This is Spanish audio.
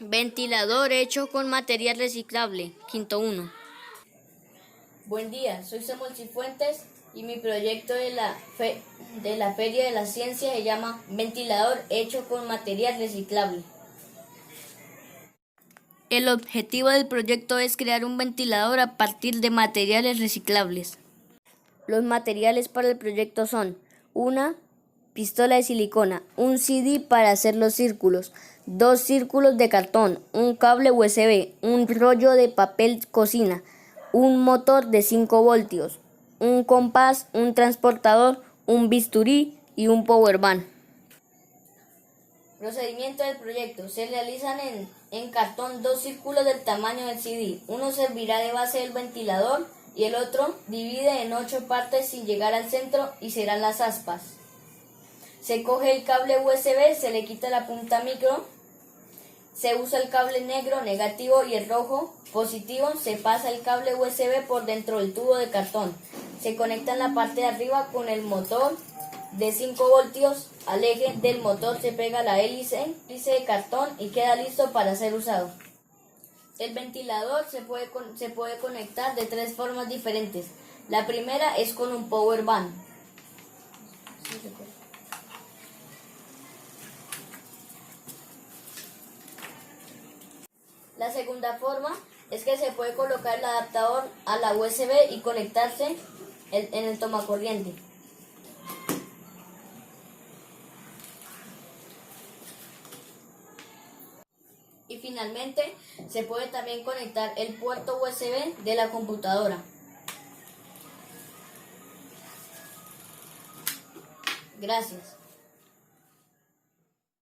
Ventilador hecho con material reciclable. Quinto 1. Buen día, soy Samuel Cifuentes y mi proyecto de la Feria de la Ciencia se llama Ventilador hecho con material reciclable. El objetivo del proyecto es crear un ventilador a partir de materiales reciclables. Los materiales para el proyecto son una pistola de silicona, un CD para hacer los círculos, 2 círculos de cartón, un cable USB, un rollo de papel cocina, un motor de 5 voltios, un compás, un transportador, un bisturí y un power bank. Procedimiento del proyecto. Se realizan en cartón 2 círculos del tamaño del CD. Uno servirá de base del ventilador y el otro divide en 8 partes sin llegar al centro y serán las aspas. Se coge el cable USB, se le quita la punta micro, se usa el cable negro negativo y el rojo positivo, se pasa el cable USB por dentro del tubo de cartón. Se conecta en la parte de arriba con el motor de 5 voltios, al eje del motor se pega la hélice de cartón y queda listo para ser usado. El ventilador se puede conectar de 3 formas diferentes. La primera es con un power bank. La segunda forma es que se puede colocar el adaptador a la USB y conectarse en el tomacorriente. Y finalmente, se puede también conectar el puerto USB de la computadora. Gracias.